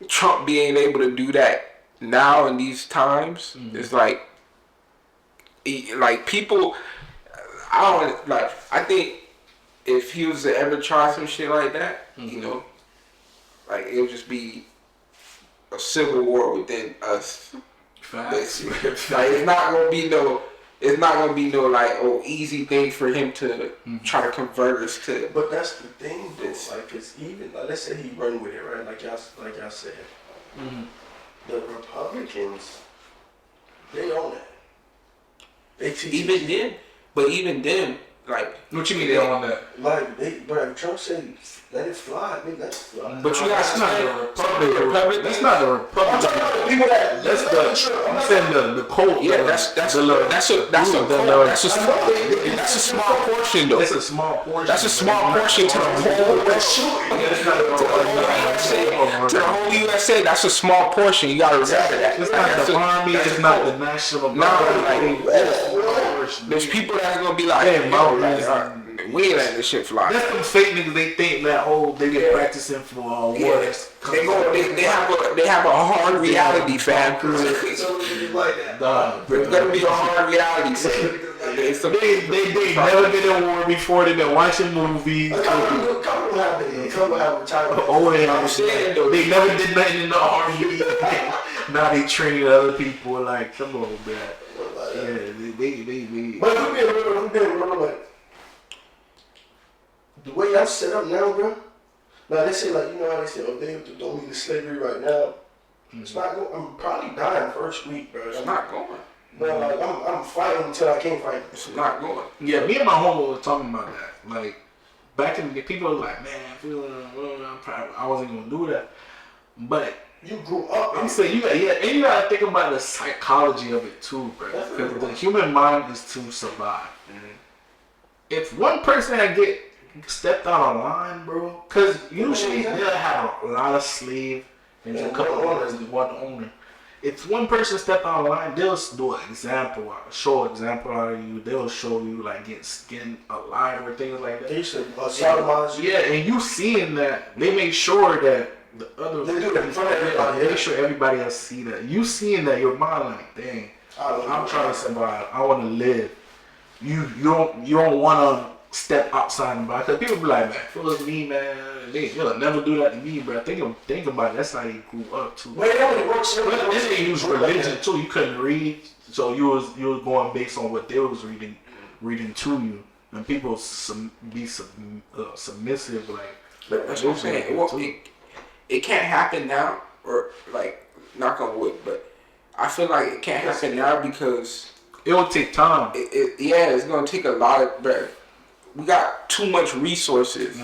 Trump being able to do that now in these times is like people. I think if he was to ever try some shit like that, you know, like it would just be a civil war within us. Facts. Like it's not gonna be no like easy thing for him to try to convert us to. But that's the thing, though. Like it's even. Like, let's say he run with it, right? Like y'all said, the Republicans, they own that. They teach even then, like what you mean they own that? Like but Trump said, let it fly. Let it fly. But you guys not the Republic. That's not the Republic. I'm talking about people that. I'm saying the cult. Yeah, that's a small portion though. That's a small portion. That's a small portion to the whole USA. That's a small portion. You gotta remember that. It's not the army. It's not the national guard. There's people that's gonna be like, hey, we ain't letting this shit fly. That's them fake niggas. They think that they been practicing for war. They have a hard reality, fam. It's gonna be a hard reality, fam. They never been in war before. They been watching movies. Come Trump will have Trump will have retirement. Oh yeah, I'm saying though, they never did nothing in the army. Now they training other people. Like, come on, man. Yeah, they. But I'm being real, like the way y'all set up now, bro. Now they say like, you know how they say, oh, they don't mean slavery right now. It's not going. I'm probably dying first week, bro. it's not going. But like I'm fighting until I can't fight. It's not going. Yeah, me and my homie were talking about that. Like, back in the day, people were like, man, I wasn't gonna do that. But You grew up. I'm saying and you gotta think about the psychology of it too, bro. Because the human mind is to survive. Mm-hmm. If one person had get stepped out of line, bro, because usually they'll have a lot of slave and a couple owners and one owner. If one person step out of line, they'll do an example, show an example out of you. They'll show you like getting skinned alive or things like that. They used to sodomize you. Yeah, and you seeing that, they make sure that the other They do it in front of everybody. make sure everybody else see that. You seeing that, your mind like, dang, I'm trying to survive. I want to live. You don't want to step outside and by, because people be like, man, if it was me, man, they'll never do that to me, bro. Think about it. That's how they grew up too. But it only works. But this ain't use religion too. You couldn't read, so you was going based on what they was reading to you, and people be submissive like. But that's what I'm saying. Well, it can't happen now, or like knock on wood, but I feel like it can't happen now because it will take time. It's gonna take a lot of. But we got too much resources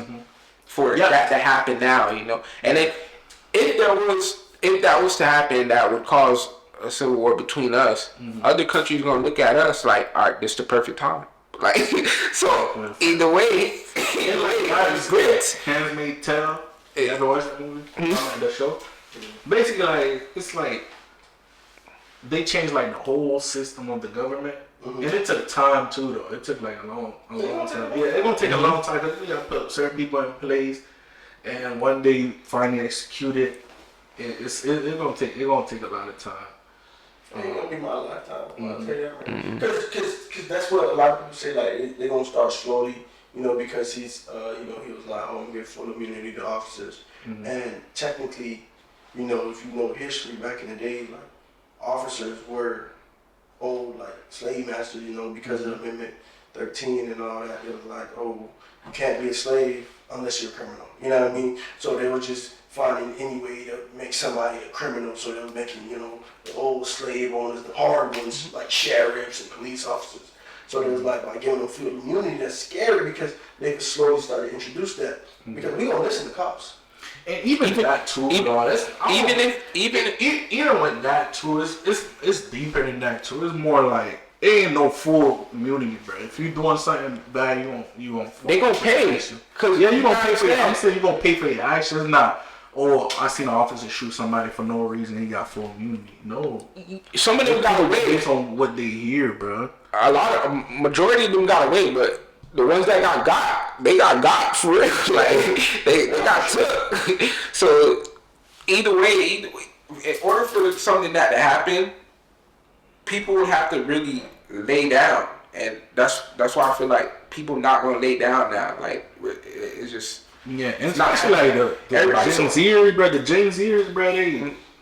for that to happen now, you know. And if that was to happen, that would cause a civil war between us. Other countries gonna look at us like, all right, this is the perfect time. Like, so either way, it's great. Handmaid's Tale. You ever watch that movie? The show. Basically, like it's like they changed like the whole system of the government, and it took time too. Though it took like a long time. Yeah, it's gonna take a long time because you gotta put certain people in place, and one day finally execute it. It's gonna take a lot of time. It ain't gonna be my lifetime. I'll tell you that, right? Because that's what a lot of people say. Like they're gonna start slowly, you know, because he's, he was like, oh, I'm gonna give full immunity to officers, and technically, you know, if you know history back in the day, like officers were old like slave masters, you know, because of Amendment 13 and all that. It was like, oh, you can't be a slave unless you're a criminal. You know what I mean? So they were just finding any way to make somebody a criminal. So they were making, you know, the old slave owners, the hard ones, like sheriffs and police officers. So they was like, by giving them full immunity, that's scary because they could slowly start to introduce that. Because we don't listen to cops. And even that too, even with that too, it's deeper than that too. It's more like it ain't no full immunity, bro. If you doing something bad, you gonna they gonna pay. Cause you gonna pay for. I'm saying you gonna pay for your actions, not. Oh, I seen an officer shoot somebody for no reason. He got full immunity. No, some of them got away based on what they hear, bro. Majority of them got away, but the ones that they got for real. Like they got took. So either way, in order for something that to happen, people would have to really lay down, and that's why I feel like people not gonna lay down now. Like it's just and especially like the Gen Zers, bro. The Gen Zers, bro.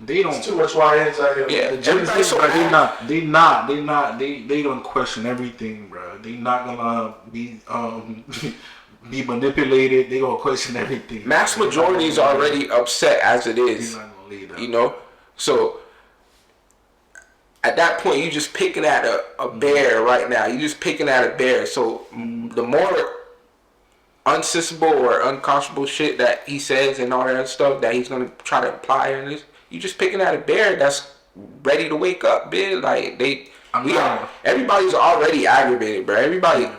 They don't. It's too much YNs out here. Yeah, the Gen Zers, bro. They don't question everything, bro. They not gonna be be manipulated. They gonna question everything. Mass majority is already upset as it is. Not gonna lay down. You know, so. At that point, you're just picking at a bear right now. You're just picking at a bear. So the more unsensible or unconscionable shit that he says and all that stuff that he's gonna try to apply in this, you're just picking at a bear that's ready to wake up, bitch. Like everybody's already aggravated, bro. Everybody,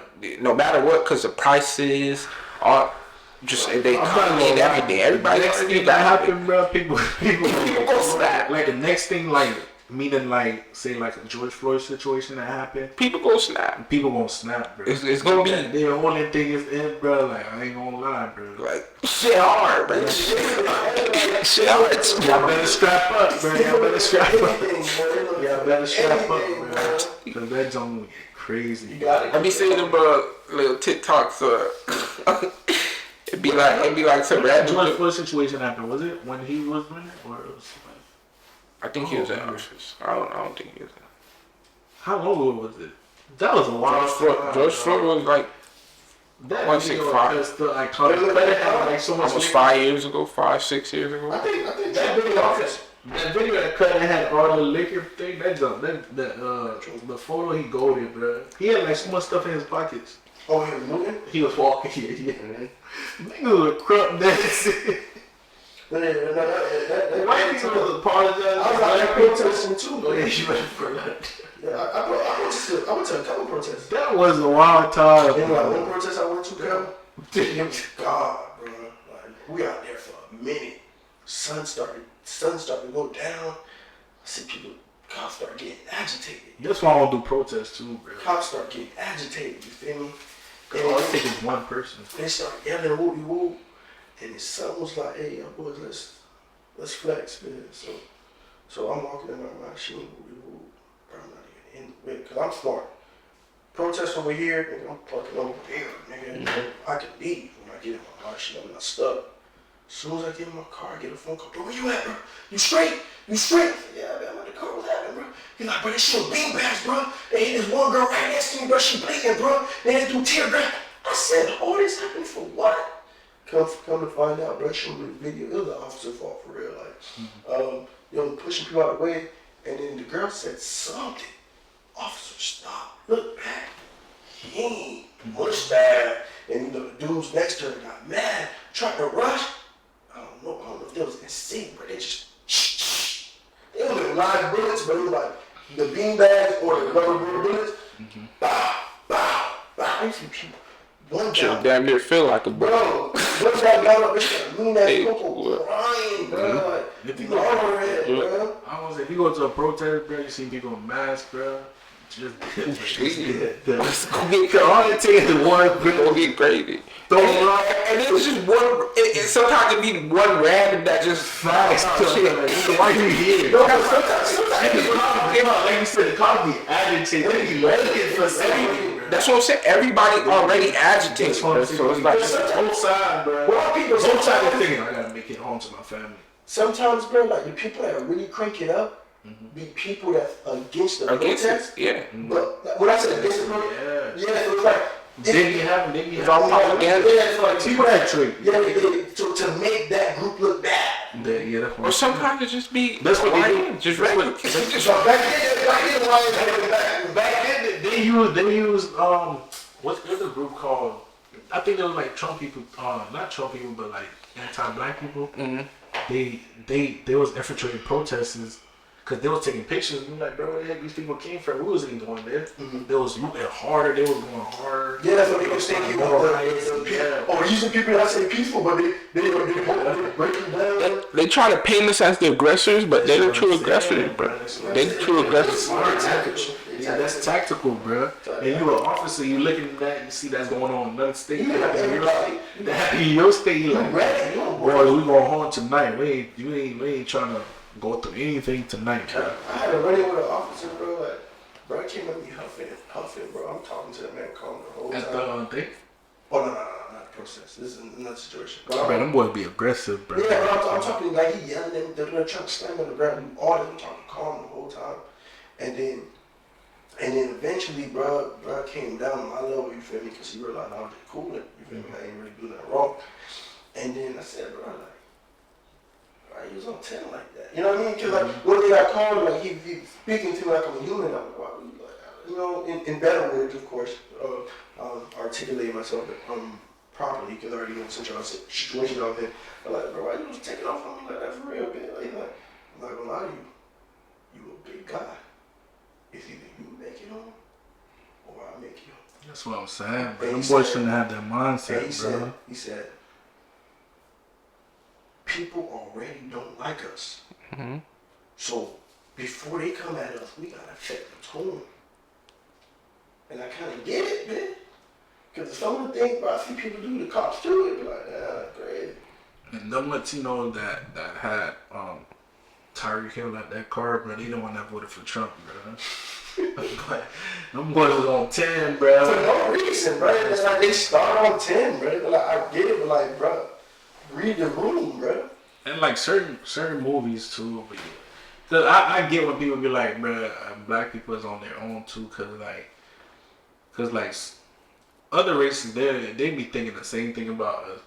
no matter what, cause the prices, they economy and everything. Everybody already that happen, bro. People go snap. Like the next thing, like. Meaning, like, say, like a George Floyd situation that happened. People gonna snap. People gonna snap, bro. It's gonna be. The only thing is in, bro. Like, I ain't gonna lie, bro. Like, shit hard, man. Shit hard. Y'all better strap up, bro. Y'all better strap up, bro. Cause that junk crazy. I be seeing them, little TikToks. It'd be like some random. George Floyd situation happened. Was it when he was winning, or it was I think he was in office. I don't think he was. How long ago was it? That was a while. George Floyd was like. I want to say 5. Almost 5 years ago, 5-6 years ago. I think that video office. That video that cut had all the liquor thing. The photo he goaded, bro. He had like so much stuff in his pockets. Oh, he was moving. He was walking. Yeah. Nigga was crump dancing. White people was apologizing. I was out there protesting too. Oh yeah, you better for that. Yeah, I went to a couple protests. That was a wild time. And like one protest I went to, God, bro. Like, we out there for a minute. Sun started to go down. I see people, cops start getting agitated. That's why I don't do protests too, bro. Cops start getting agitated, you feel me? And all it takes is one person. They start yelling whoopie whoop. And his son was like, hey, yo, boys, let's flex, man. So I'm walking in my machine, whoopie whoop. Bro, I'm not even in the way, because I'm smart. Protest over here, nigga, I'm parking over here, nigga. Mm-hmm. I can leave when I get in my machine. I'm not stuck. As soon as I get in my car, I get a phone call. Bro, where you at, bro? You straight? You straight? Yeah, man, I'm at the car. What's happening, bro? He's like, bro, they shoot beanbags, bro. They hit this one girl right next to me, bro. She bleeding, bro. They do tear gas. I said, all this happened for what? Come to find out, bro, showed me the video. It was the officer's fault for real. Like, pushing people out of the way. And then the girl said something. Officer, stop. Look back. He ain't understand. And the dudes next to her got mad, tried to rush. I don't know if they was insane, but they just they wasn't live bullets, but it was like the beanbags or the rubber bullets. Mm-hmm. Bow, bow, bow. I see people. One guy, damn near feel like a bullet. Bro, one guy got up, this guy mean ass people crying, bro. Like, you all red, bro. I was if you go to a protest, bro, you see people in masks, bro. Just let's go get all it takes is one, go get gravy. And it's just one. Sometimes it be one random that just facts. So why you here? Sometimes like you said, the cops be agitated. That's what I'm saying. Everybody already agitated. So it's like both sides, bro. Both sides are thinking I gotta make it home to my family. Sometimes, bro, like the people that really crank it up. Be people that's against the protest. Yeah. But when I say against the protest, so it's like it's all propaganda. Yeah, it's like people that trick. Yeah, to make that group look bad. That's or sometimes it just be that's what they do. Just regular. Back then they used what's the group called? I think it was like Trump people, not Trump people, but like anti-black people. Mm-hmm. They was infiltrating protesters. Cause they was taking pictures and like, bro, where the heck these people came from? We wasn't even going there. Mm-hmm. They was looking harder. They was going harder. Yeah, that's what they was thinking. Or using people that say peaceful, but they breaking down. They try to paint us as the aggressors, but they're the true aggressors, bro. They the true aggressors. Yeah, that's tactical, bro. And you an officer, you looking at that, you see that's going on in another state. In your state, you like, boy, we going home tonight. We ain't trying to go through anything tonight, bro. I had a run-in with an officer, bro. Like, bro, I came at me huffing and puffing, bro. I'm talking to the man calm the whole time. At the thing? Oh, no, not the process. This is another situation. Bro, them boys be aggressive, bro. Yeah, but I'm talking like he yelling at me. They're trying to slam on the ground. All of them talking calm the whole time. And then eventually, bro, came down on my level, you feel me? Because he realized I was just cooling, you feel me? I ain't really doing nothing wrong. And then I said, bro, like, he was on 10 like that. You know what I mean? Because like when they got called, like he speaking to me like I'm a human. I'm like, wow, you know, in better words, of course, articulating myself properly because I already know such a situation I was in. I'm like, bro, why you was taking off on me like that for real, man? Like, I'm not gonna lie to you. You a big guy. It's either you make it home or I make it home. That's what I'm saying, bro. Them boys shouldn't have that mindset, bro. He said, people already don't like us. Mm-hmm. So before they come at us, we gotta check the tone. And I kind of get it, man. Because some of the things I see people do, the cops do it, be like, that's crazy. And them Latino that had Tyreek Hill at that car, bro, they the one that voted for Trump, bro. Them boys was on 10, bro. For no reason, bro. It's like they start on 10, bro. Like, I get it, but like, bro, read the room, bro. And like certain movies too. But cause I get when people be like, bro, black people is on their own too, cause like other races they be thinking the same thing about us,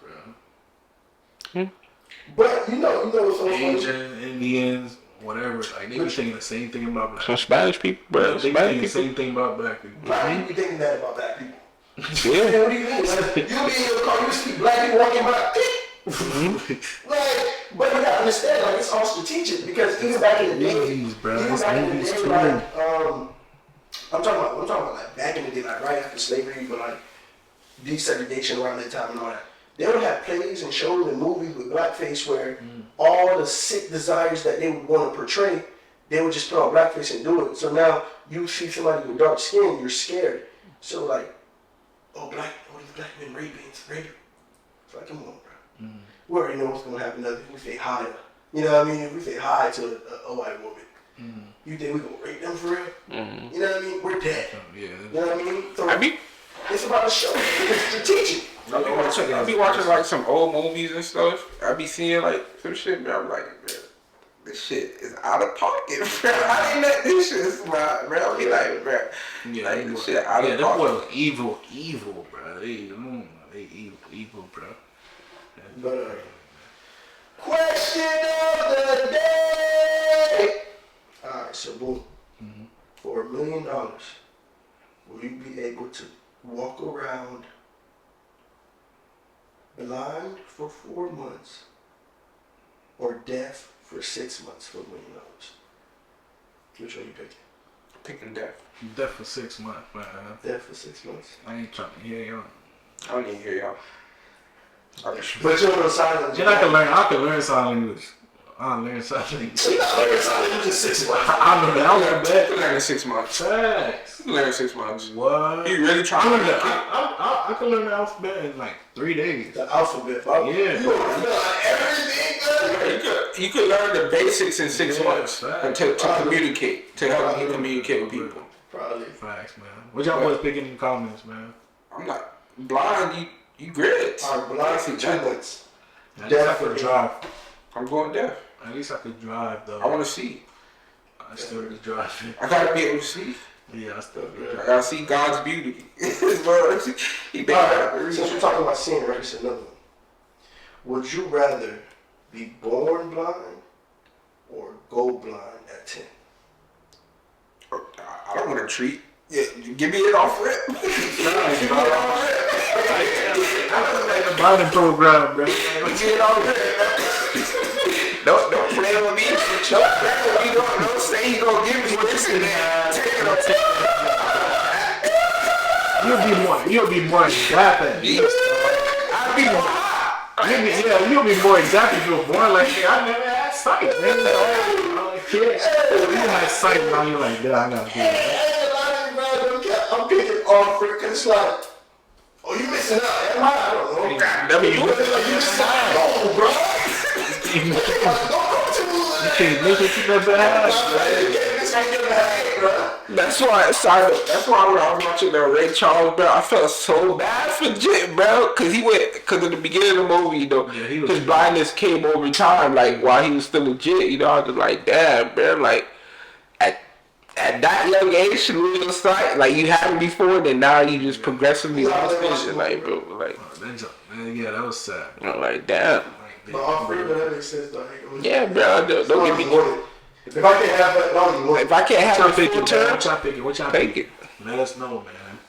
bro. But you know what's so funny? Asian, Indians, whatever, like they be thinking the same thing about black Some people. Spanish people, bro. They be Spanish thinking the people. same thing about black people. Black people be thinking that about black people. Yeah. Man, what do you mean? Like, you be in your car, you see black people walking by. Like, but you gotta understand, like it's all strategic because even back in the day, Movies, bro. even It's back in the movies day, too. like I'm talking about like back in the day, like right after slavery, but like desegregation around that time and all that. They would have plays and shows and movies with blackface where all the sick desires that they would want to portray, they would just put on blackface and do it. So now you see somebody with dark skin, you're scared. So like, oh these black men raping. It's like, come on, bro. We already know what's gonna happen if we say hi to, you know what I mean? If we say hi to a white woman, you think we gonna rape them for real? You know what I mean? We're dead. Yeah. You know what I mean? So I be it's about a show. It's strategic. I be watching like some old movies and stuff. I be seeing like some shit, man. I'm like, man, this shit is out of pocket, bro. I didn't know this shit is wild, bro. I be like, bro, Yeah, like this shit out of them pocket. boys was evil, bro. They evil, bro. But question of the day. Alright, so boom. For $1 million, will you be able to walk around blind for 4 months or deaf for 6 months for $1 million? Which one are you picking? Picking death. Death for 6 months, man. Deaf for 6 months. I ain't trying to hear y'all. I don't even hear y'all. But you're on sign language. And I can learn sign language. I'll learn sign language. So you're not learning sign language in 6 months. I learn that. Learn in 6 months. Facts. Learn in 6 months. What? You really trying to learn I can learn the alphabet in like 3 days. The alphabet, bro. Yeah. You gonna learn everything, man. You could learn the basics in 6 Yeah, months facts. to communicate, to help you communicate with people. Probably. Facts, man. What y'all boys picking in the comments, man? I'm not blind. You great. Alright, blind for 2 months. At least I could drive. I'm going deaf. At least I could drive though. I want to see. I still be driving. I gotta be able to see. Yeah, I still be I driving. gotta see God's beauty. He made Alright, since we're talking about seeing, right, it's another one. Would you rather be born blind or go blind at 10? I don't want to treat. Yeah, give me it off rip. Give me it off rip. Like a blinding program, bro. Give me it off rip. Don't play with me. Don't play with me. Don't say you gonna give me this and that. Take it or take it. You'll be more exact at it. I'd be more hot. You'll be more exact if you were born like me. I never had sight, man. You had sight, now you're like, yeah, I gotta do that. I'm picking off for it because it's like, oh, you missing out. Am I? I don't know. God, never you. You missing out. No, bro. You can't make it to the bad. That's why when I was watching Ray Charles, bro, I felt so bad for Jit, bro, because in the beginning of the movie, you know, his blindness came over time, like while he was still legit, you know, I was just like, damn, bro, like at that young age, to lose your sight, like you had it before, then now you just progressively lost vision, like, bro, like, Yeah, that was sad. you know, like, damn. But I'm free with that makes sense, though. Yeah, bro, don't get me going. If I can't have that, no, If I can't have What it full term, y'all take picking? it. Let us know, man.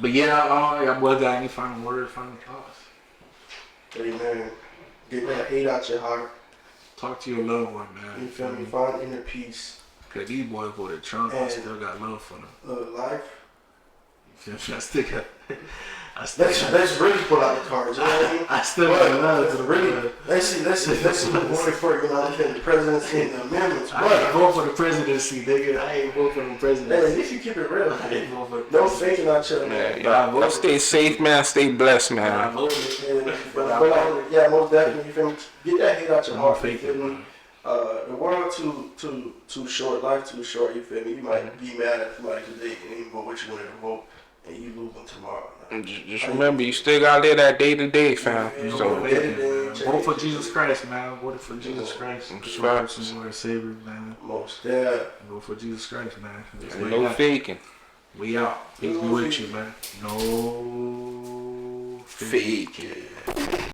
But yeah, y'all boys got any final words, final thoughts? Hey, man, get that hate out your heart. Talk to your loved one, man. You feel me? Find inner peace. Cause these boys voted Trump, I And still got love for them. Life. You feel me? Let's really pull out the cards. You know what I mean? I still got love But to really, let's see who voted for, you know what I'm saying, the presidency and the amendments. I ain't vote for the presidency, nigga. I ain't vote for the Man, presidency. at least you keep it real. I ain't vote for the No presidency. faking out your Man, But y'all stay safe, man. Stay blessed, I man. voted. Yeah, but yeah, most definitely, you feel me? Get that hate out your I'm heart. fake You it, feel me? man. The world too short, life too short. You feel me? You might be mad at somebody today and even vote what you wanted to vote, and you lose them tomorrow. Just remember, you still gotta live that day to day, fam. Yeah, So vote for Jesus Christ, man. Vote for Jesus Christ. Facts. Lord Savior, man. Most yeah. Vote for Jesus Christ, man. no faking. We out. Peace be with you, man. No Fake.